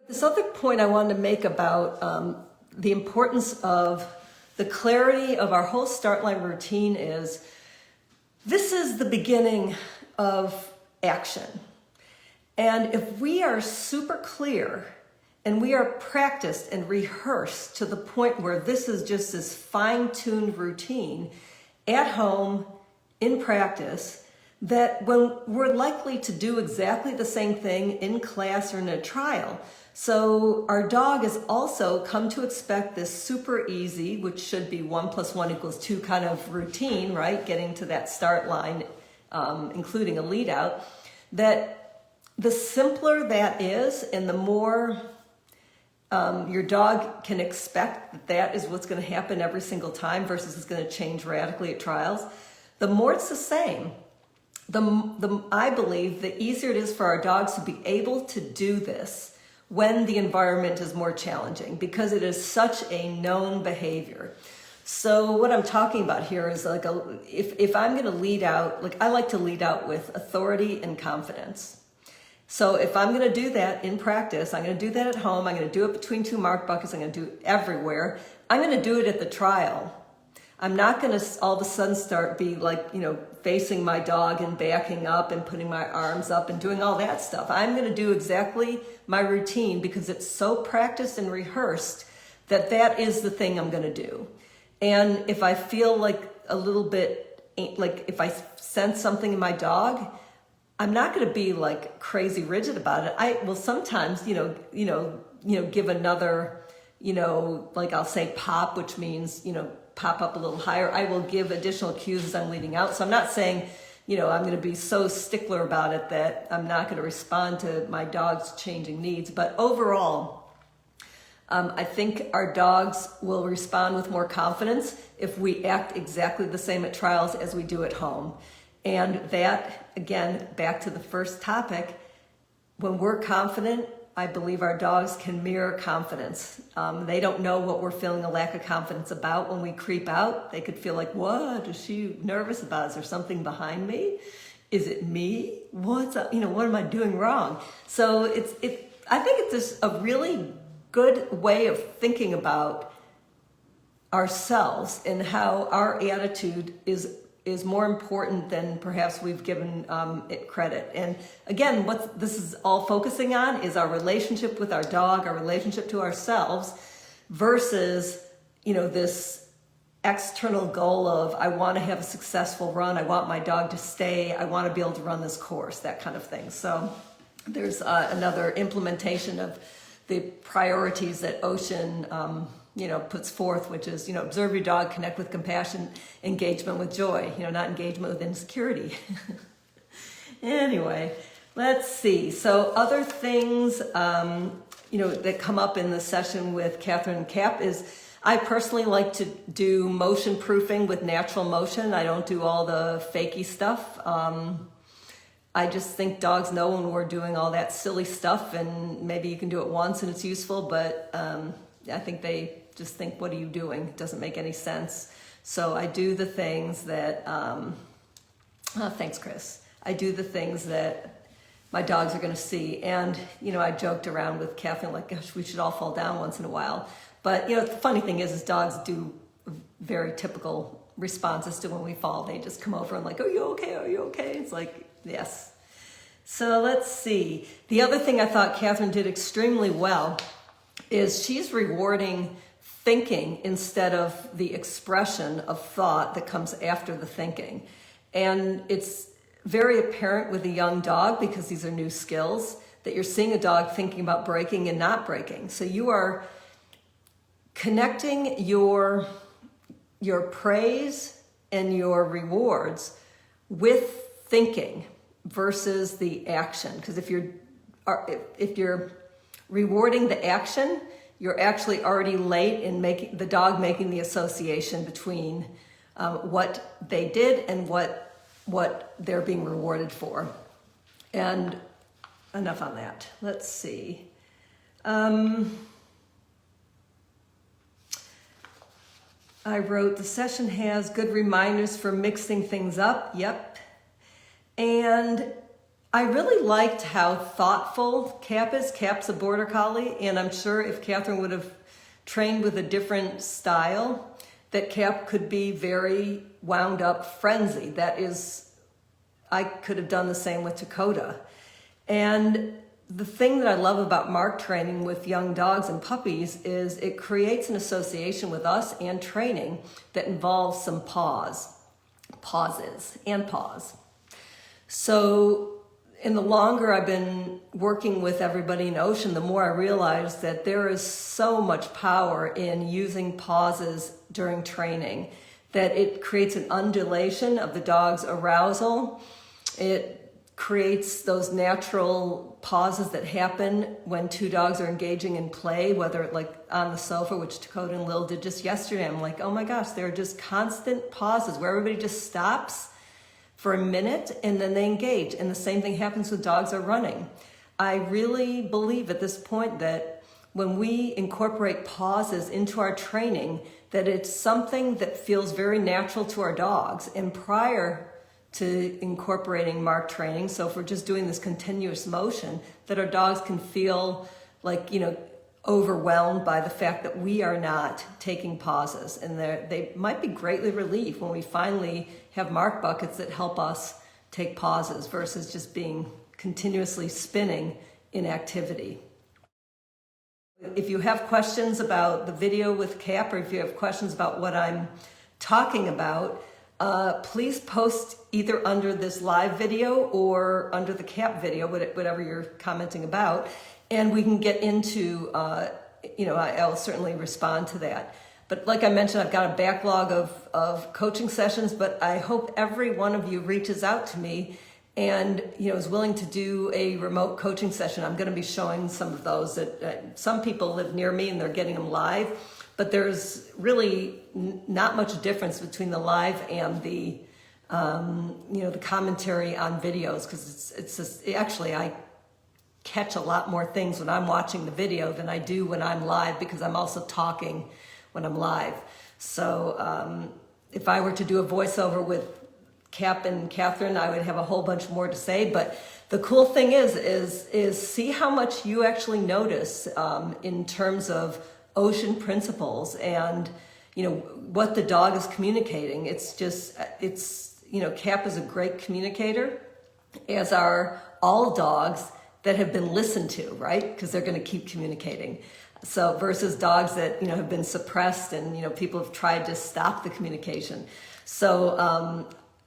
This other point I wanted to make about the importance of the clarity of our whole start line routine is this is the beginning of action. And if we are super clear and we are practiced and rehearsed to the point where this is just this fine-tuned routine at home, in practice, that when we're likely to do exactly the same thing in class or in a trial. So our dog has also come to expect this super easy, which should be 1 + 1 = 2 kind of routine, right? Getting to that start line, including a lead out, that the simpler that is and the more your dog can expect that that is what's going to happen every single time versus it's going to change radically at trials, the more it's the same. I believe the easier it is for our dogs to be able to do this when the environment is more challenging because it is such a known behavior. So what I'm talking about here is like if I'm going to lead out, like I like to lead out with authority and confidence. So if I'm going to do that in practice, I'm going to do that at home, I'm going to do it between 2 mark buckets, I'm going to do it everywhere. I'm going to do it at the trial. I'm not going to all of a sudden start be like, facing my dog and backing up and putting my arms up and doing all that stuff. I'm going to do exactly my routine because it's so practiced and rehearsed that that is the thing I'm going to do. And if I feel like a little bit, like if I sense something in my dog, I'm not going to be like crazy rigid about it. I will sometimes, give another, like I'll say pop, which means, pop up a little higher. I will give additional cues as I'm leading out. So I'm not saying, I'm going to be so stickler about it that I'm not going to respond to my dog's changing needs. But overall, I think our dogs will respond with more confidence if we act exactly the same at trials as we do at home. And that, again, back to the first topic, when we're confident, I believe our dogs can mirror confidence. They don't know what we're feeling a lack of confidence about when we creep out. They could feel like, what is she nervous about? Is there something behind me? Is it me? What's up? What am I doing wrong? So I think it's just a really good way of thinking about ourselves and how our attitude is more important than perhaps we've given it credit. And again, what this is all focusing on is our relationship with our dog, our relationship to ourselves, versus, this external goal of, I want to have a successful run, I want my dog to stay, I want to be able to run this course, that kind of thing. So there's another implementation of the priorities that Ocean puts forth, which is, observe your dog, connect with compassion, engagement with joy, not engagement with insecurity. Anyway, let's see. So other things, that come up in the session with Catherine and Cap is I personally like to do motion proofing with natural motion. I don't do all the fakey stuff. I just think dogs know when we're doing all that silly stuff, and maybe you can do it once and it's useful, but I think they just think, what are you doing? It doesn't make any sense. So I do the things that, thanks, Chris. I do the things that my dogs are going to see. And, I joked around with Catherine, like, gosh, we should all fall down once in a while. But, the funny thing is dogs do very typical responses to when we fall. They just come over and like, are you okay? Are you okay? It's like, yes. So let's see. The other thing I thought Catherine did extremely well is she's rewarding thinking instead of the expression of thought that comes after the thinking. And it's very apparent with a young dog, because these are new skills, that you're seeing a dog thinking about breaking and not breaking. So you are connecting your praise and your rewards with thinking versus the action. Because if you're rewarding the action, you're actually already late in making the association between what they did and what they're being rewarded for. And enough on that. Let's see. I wrote, the session has good reminders for mixing things up. Yep. And I really liked how thoughtful Cap is. Cap's a border collie, and I'm sure if Catherine would have trained with a different style, that Cap could be very wound up, frenzy. That is, I could have done the same with Dakota. And the thing that I love about mark training with young dogs and puppies is it creates an association with us and training that involves some pauses. So in the longer I've been working with everybody in Ocean, the more I realize that there is so much power in using pauses during training, that it creates an undulation of the dog's arousal. It creates those natural pauses that happen when two dogs are engaging in play, whether like on the sofa, which Dakota and Lil did just yesterday. I'm like, oh my gosh, there are just constant pauses where everybody just stops for a minute and then they engage. And the same thing happens when dogs are running. I really believe at this point that when we incorporate pauses into our training, that it's something that feels very natural to our dogs. And prior to incorporating mark training, so if we're just doing this continuous motion, that our dogs can feel like, overwhelmed by the fact that we are not taking pauses. And they might be greatly relieved when we finally have mark buckets that help us take pauses versus just being continuously spinning in activity. If you have questions about the video with Cap, or if you have questions about what I'm talking about, please post either under this live video or under the Cap video, whatever you're commenting about, and we can get into, I'll certainly respond to that. But like I mentioned, I've got a backlog of coaching sessions, but I hope every one of you reaches out to me and is willing to do a remote coaching session. I'm going to be showing some of those. That some people live near me and they're getting them live, but there's really not much difference between the live and the the commentary on videos, because it's just, actually I catch a lot more things when I'm watching the video than I do when I'm live, because I'm also talking when I'm live. So if I were to do a voiceover with Cap and Catherine, I would have a whole bunch more to say. But the cool thing is see how much you actually notice in terms of Ocean principles and what the dog is communicating. Cap is a great communicator, as are all dogs that have been listened to, right? Because they're going to keep communicating. So versus dogs that have been suppressed and people have tried to stop the communication. So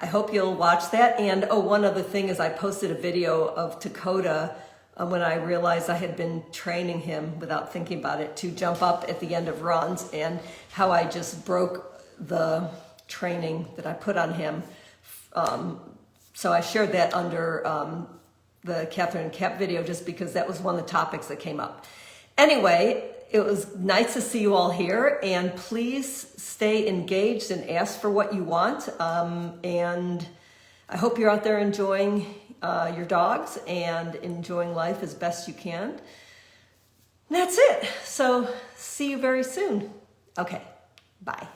I hope you'll watch that. And one other thing is, I posted a video of Dakota when I realized I had been training him without thinking about it to jump up at the end of runs, and how I just broke the training that I put on him. So I shared that under the Catherine and Cap video, just because that was one of the topics that came up. Anyway, it was nice to see you all here, and please stay engaged and ask for what you want. And I hope you're out there enjoying your dogs and enjoying life as best you can. And that's it. So see you very soon. Okay, bye.